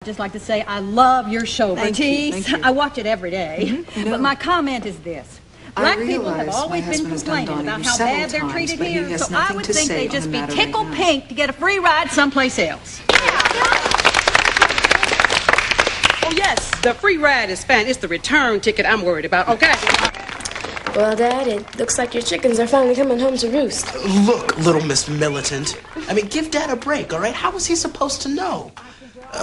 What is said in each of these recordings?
just like to say I love your show, Thank Bertice. you. I watch it every day. But my comment is this. Black people have always been complaining about how bad they're treated here, so I would think they'd just be tickled pink to get a free ride someplace else. Oh, yes, the free ride is fine. It's the return ticket I'm worried about, okay? Well, Dad, it looks like your chickens are finally coming home to roost. Look, little Miss Militant. I mean, give Dad a break, all right? How was he supposed to know?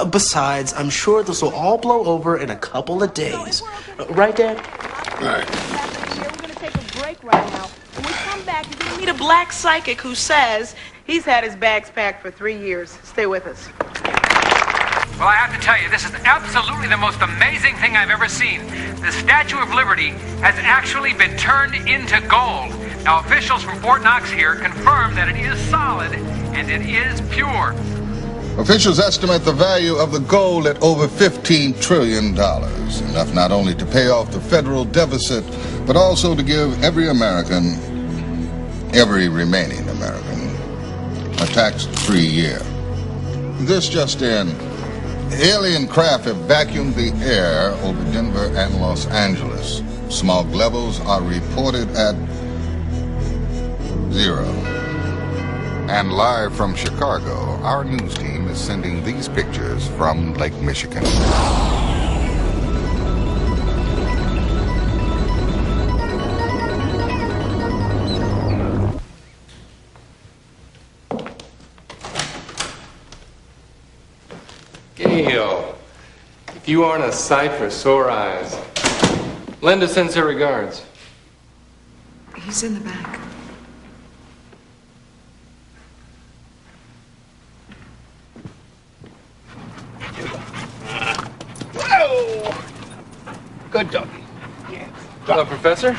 Besides, I'm sure this will all blow over in a couple of days. Right, Dad? Right. We're going to take a break right now. When we come back, you're going to meet a black psychic who says he's had his bags packed for 3 years. Stay with us. Well, I have to tell you, this is absolutely the most amazing thing I've ever seen. The Statue of Liberty has actually been turned into gold. Now, officials from Fort Knox here confirm that it is solid and it is pure. Officials estimate the value of the gold at over $15 trillion, enough not only to pay off the federal deficit, but also to give every American, every remaining American, a tax-free year. This just in. Alien craft have vacuumed the air over Denver and Los Angeles. Smog levels are reported at 0. And live from Chicago, our news team is sending these pictures from Lake Michigan. Gail, if you aren't a sight for sore eyes, Linda sends her regards. He's in the back. Whoa! Good doggy. Yeah. Hello, Professor.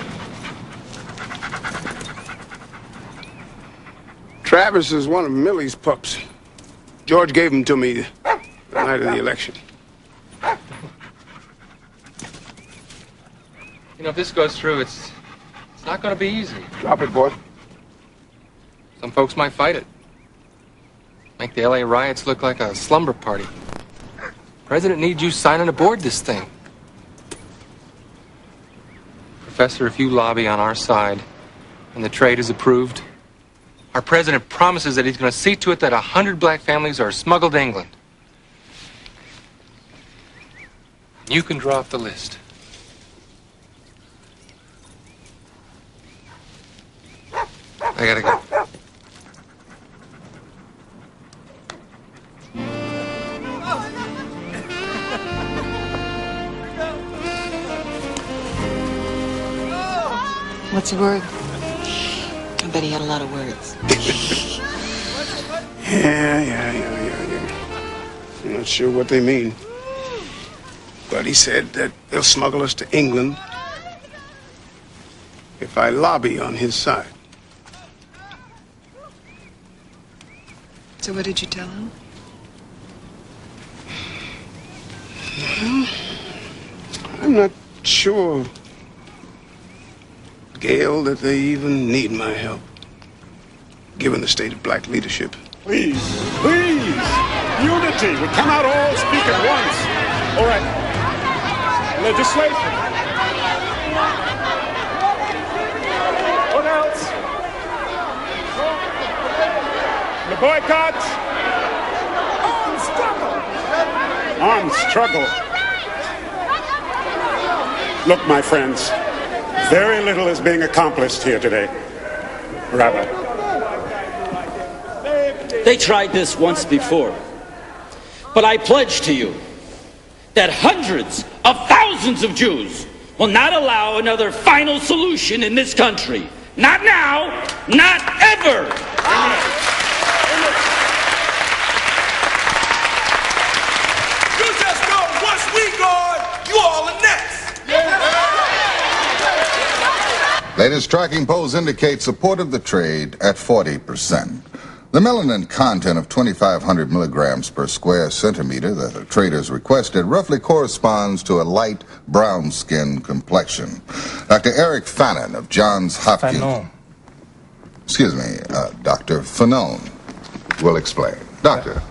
Travis is one of Millie's pups. George gave him to me the night of the election. You know, if this goes through, it's not going to be easy. Drop it, boy. Some folks might fight it. Make the LA riots look like a slumber party. President needs you signing aboard this thing. Professor, if you lobby on our side and the trade is approved, our president promises that he's going to see to it that 100 black families are smuggled to England. You can draw off the list. I gotta go. What's the word? I bet he had a lot of words. Yeah. I'm not sure what they mean. But he said that they'll smuggle us to England if I lobby on his side. So what did you tell him? Well, I'm not sure, Gail, that they even need my help, given the state of black leadership. Please, unity. We cannot all speak at once. All right. Legislation. What else? The boycott. Armed struggle. Look, my friends, very little is being accomplished here today. Rabbi. They tried this once before. But I pledge to you that hundreds of thousands of Jews will not allow another final solution in this country. Not now, not ever. You just know once we gone, you all are next. Latest tracking polls indicate support of the trade at 40%. The melanin content of 2,500 milligrams per square centimeter that the traders requested roughly corresponds to a light brown skin complexion. Dr. Eric Fannin of Johns Hopkins... Dr. Fanone will explain. Doctor.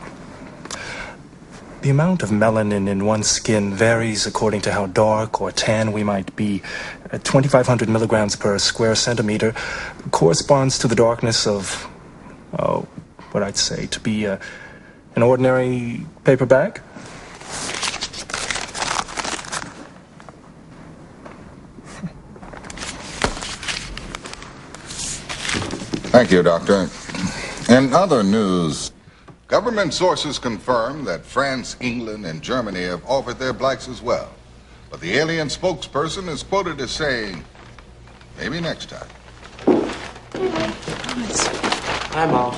The amount of melanin in one's skin varies according to how dark or tan we might be. 2,500 milligrams per square centimeter corresponds to the darkness of, what I'd say to be an ordinary paper bag. Thank you, Doctor. In other news, government sources confirm that France, England, and Germany have offered their blacks as well. But the alien spokesperson is quoted as saying, maybe next time. Hi, Mom.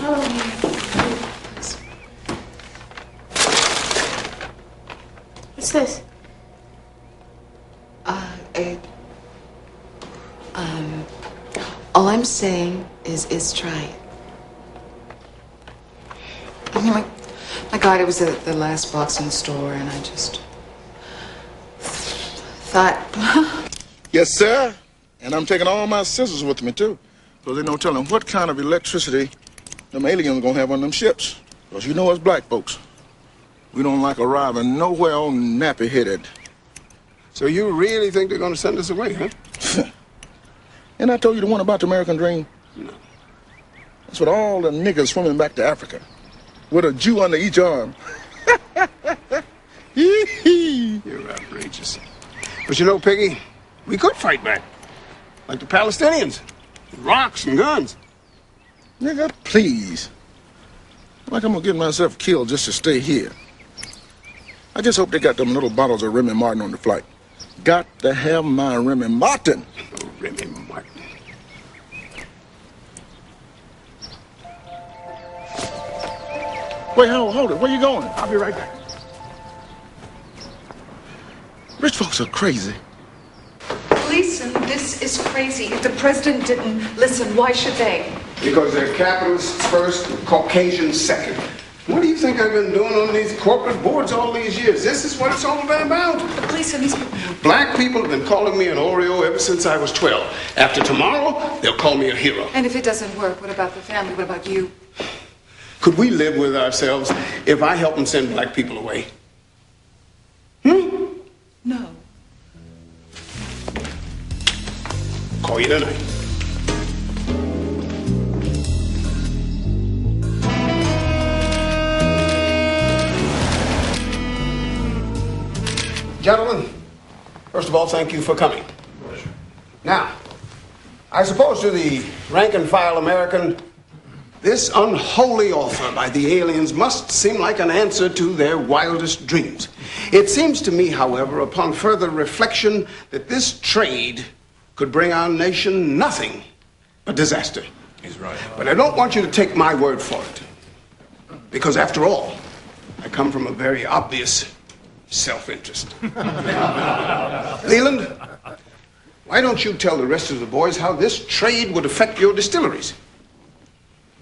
What's this? All I'm saying is try it. I mean, my God, it was the last box in the store, and I just thought. Yes, sir. And I'm taking all my scissors with me, too. Because there's no telling what kind of electricity them aliens are going to have on them ships. Because you know us black folks, we don't like arriving nowhere all nappy-headed. So you really think they're going to send us away, huh? And I told you the one about the American dream? No. That's what all the niggas swimming back to Africa with a Jew under each arm. You're outrageous. But you know, Piggy, we could fight back. Like the Palestinians. Rocks and guns. Nigga, please. Like I'm gonna get myself killed just to stay here. I just hope they got them little bottles of Remy Martin on the flight. Got to have my Remy Martin. Oh, Remy Martin. Wait, hold it. Where you going? I'll be right back. Rich folks are crazy. Listen, this is crazy. If the president didn't listen, why should they? Because they're capitalists first and Caucasians second. What do you think I've been doing on these corporate boards all these years? This is what it's all been about. The police and these people. Black people have been calling me an Oreo ever since I was 12. After tomorrow, they'll call me a hero. And if it doesn't work, what about the family? What about you? Could we live with ourselves if I help them send black people away? No. Call you tonight. Gentlemen, first of all, thank you for coming. Now, I suppose to the rank and file American, this unholy offer by the aliens must seem like an answer to their wildest dreams. It seems to me, however, upon further reflection, that this trade could bring our nation nothing but disaster. He's right. But I don't want you to take my word for it. Because after all, I come from a very obvious self-interest. Leland, why don't you tell the rest of the boys how this trade would affect your distilleries?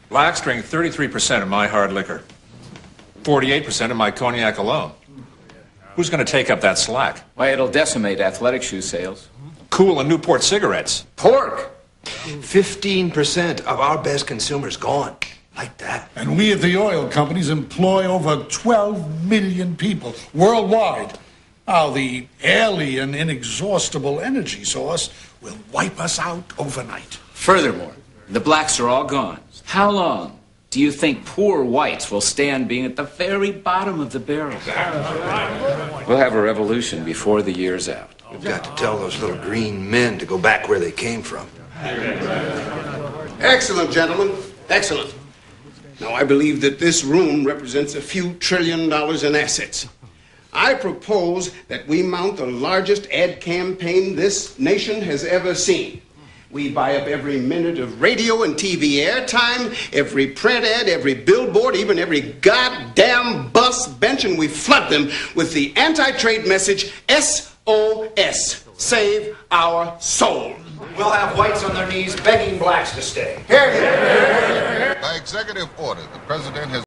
Blacks drink 33% of my hard liquor, 48% of my cognac alone. Who's going to take up that slack? Why, it'll decimate athletic shoe sales. Cool and Newport cigarettes. Pork! 15% of our best consumers gone. Like that. And we at the oil companies employ over 12 million people worldwide. Now, the alien, inexhaustible energy source will wipe us out overnight. Furthermore, the blacks are all gone. How long do you think poor whites will stand being at the very bottom of the barrel? We'll have a revolution before the year's out. We've got to tell those little green men to go back where they came from. Excellent, gentlemen. Excellent. Now, I believe that this room represents a few $1 trillion in assets. I propose that we mount the largest ad campaign this nation has ever seen. We buy up every minute of radio and TV airtime, every print ad, every billboard, even every goddamn bus bench, and we flood them with the anti-trade message, SOS, save our soul. We'll have whites on their knees begging blacks to stay. Here, here. By executive order, the president has